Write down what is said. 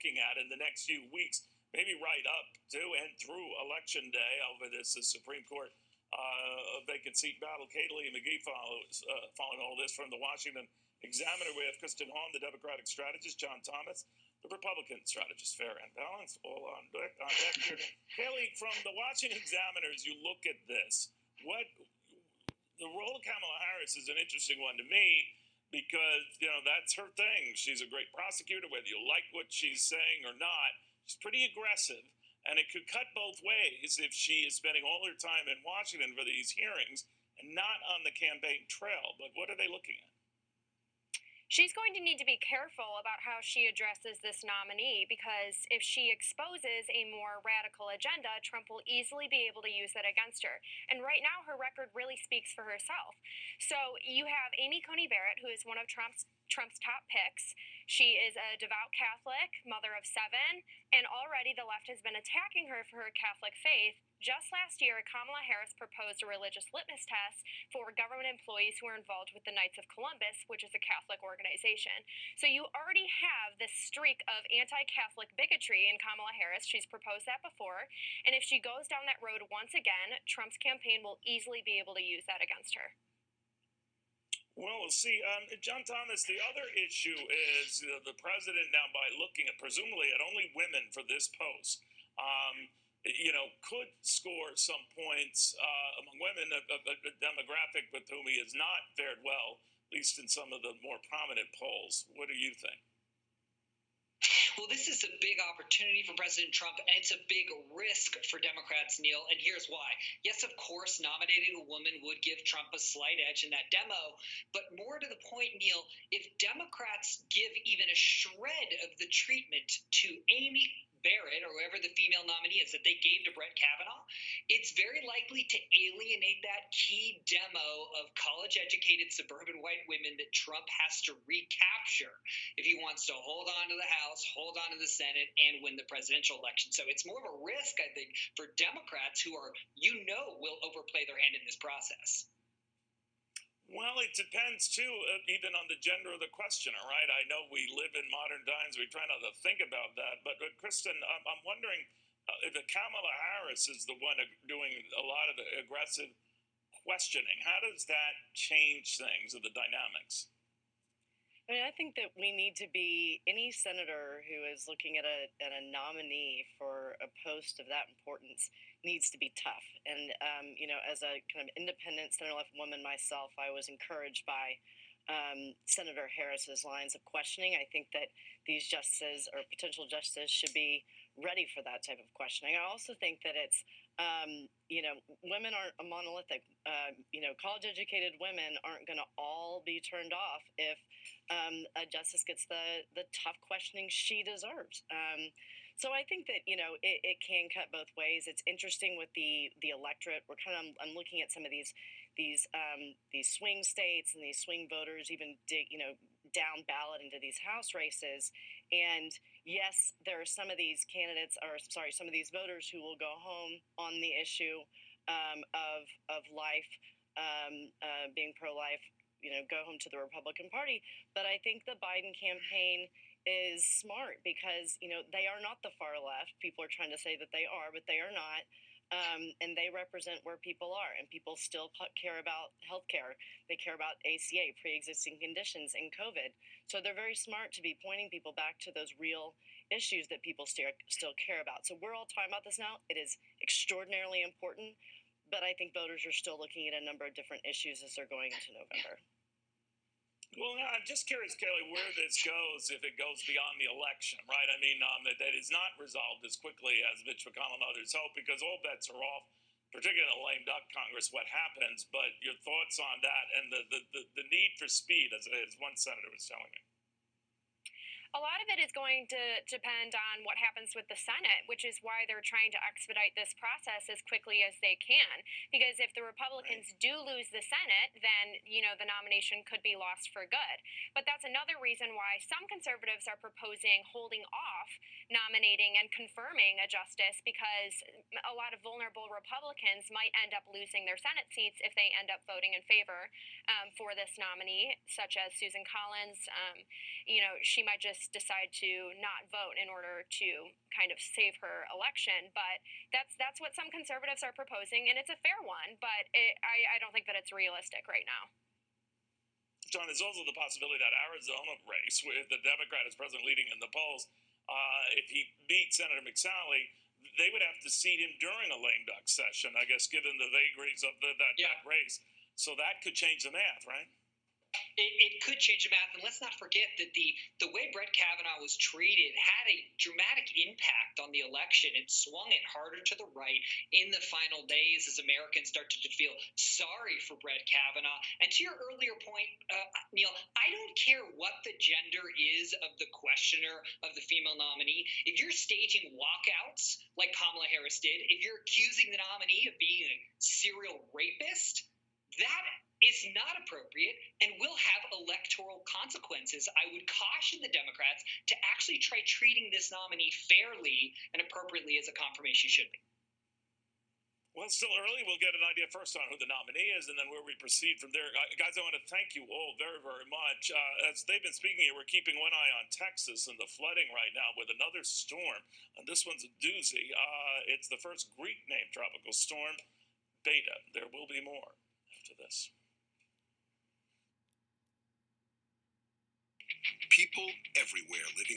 looking at in the next few weeks, maybe right up to and through Election Day over this Supreme Court vacant seat battle? Kaylee McGee following all this from the Washington Examiner. We have Kristen Hawn, the Democratic strategist, John Thomas, the Republican strategist. Fair and balance, all on deck here. Kaylee, from the Washington Examiner, as you look at this, what the role of Kamala Harris is an interesting one to me, because, that's her thing. She's a great prosecutor, whether you like what she's saying or not. She's pretty aggressive, and it could cut both ways if she is spending all her time in Washington for these hearings and not on the campaign trail. But what are they looking at? She's going to need to be careful about how she addresses this nominee, because if she exposes a more radical agenda, Trump will easily be able to use that against her. And right now, her record really speaks for herself. So you have Amy Coney Barrett, who is one of Trump's top picks. She is a devout Catholic, mother of 7, and already the left has been attacking her for her Catholic faith. Just last year, Kamala Harris proposed a religious litmus test for government employees who are involved with the Knights of Columbus, which is a Catholic organization. So you already have this streak of anti-Catholic bigotry in Kamala Harris. She's proposed that before. And if she goes down that road once again, Trump's campaign will easily be able to use that against her. Well, we'll see. John Thomas, the other issue is the president now, by looking at presumably at only women for this post, could score some points among women, a demographic with whom he has not fared well, at least in some of the more prominent polls. What do you think? Well, this is a big opportunity for President Trump, and it's a big risk for Democrats, Neil, and here's why. Yes, of course, nominating a woman would give Trump a slight edge in that demo, but more to the point, Neil, if Democrats give even a shred of the treatment to Amy Barrett, or whoever the female nominee is, that they gave to Brett Kavanaugh, it's very likely to alienate that key demo of college-educated suburban white women that Trump has to recapture if he wants to hold on to the House, hold on to the Senate, and win the presidential election. So it's more of a risk, I think, for Democrats who are, will overplay their hand in this process. Well, it depends, too, even on the gender of the questioner, right? I know we live in modern times. We try not to think about that. But Kristen, I'm wondering if Kamala Harris is the one doing a lot of the aggressive questioning. How does that change things of the dynamics? I mean, I think that we need to be, any senator who is looking at a nominee for a post of that importance needs to be tough. And, as a kind of independent center-left woman myself, I was encouraged by Senator Harris's lines of questioning. I think that these justices or potential justices should be ready for that type of questioning. I also think that it's, women aren't monolithic. College-educated women aren't going to all be turned off if a justice gets the tough questioning she deserves. So I think that, it can cut both ways. It's interesting with the electorate. I'm looking at some of these swing states and these swing voters, even down ballot into these House races. And yes, there are some of these some of these voters who will go home on the issue of life, being pro-life, go home to the Republican Party. But I think the Biden campaign is smart because, they are not the far left. People are trying to say that they are, but they are not. And they represent where people are, and people still care about healthcare. They care about ACA, pre-existing conditions, and COVID. So they're very smart to be pointing people back to those real issues that people still care about. So we're all talking about this now. It is extraordinarily important, but I think voters are still looking at a number of different issues as they're going into November. Well, I'm just curious, Kelly, where this goes, if it goes beyond the election, right? I mean, that is not resolved as quickly as Mitch McConnell and others hope, because all bets are off, particularly in a lame duck Congress, what happens. But your thoughts on that and the need for speed, as one senator was telling me. A lot of it is going to depend on what happens with the Senate, which is why they're trying to expedite this process as quickly as they can. Because if the Republicans do lose the Senate, then, the nomination could be lost for good. But that's another reason why some conservatives are proposing holding off nominating and confirming a justice, because a lot of vulnerable Republicans might end up losing their Senate seats if they end up voting in favor for this nominee, such as Susan Collins. She might just Democrats decide to not vote in order to kind of save her election. But that's what some conservatives are proposing, and it's a fair one. But I don't think that it's realistic right now. John, there's also the possibility that Arizona race, with the Democrat as president leading in the polls, if he beats Senator McSally, they would have to seat him during a lame duck session, I guess, given the vagaries of that race. So that could change the math, right? It could change the math, and let's not forget that the way Brett Kavanaugh was treated had a dramatic impact on the election. It swung it harder to the right in the final days as Americans started to feel sorry for Brett Kavanaugh. And to your earlier point, Neil, I don't care what the gender is of the questioner, of the female nominee. If you're staging walkouts like Kamala Harris did, if you're accusing the nominee of being a serial rapist, that is not appropriate and will have electoral consequences. I would caution the Democrats to actually try treating this nominee fairly and appropriately as a confirmation should be. Well, it's still early. We'll get an idea first on who the nominee is and then where we proceed from there. Guys, I want to thank you all very, very much. As they've been speaking here, we're keeping one eye on Texas and the flooding right now with another storm. And this one's a doozy. It's the first Greek-named tropical storm, Beta. There will be more after this. People everywhere living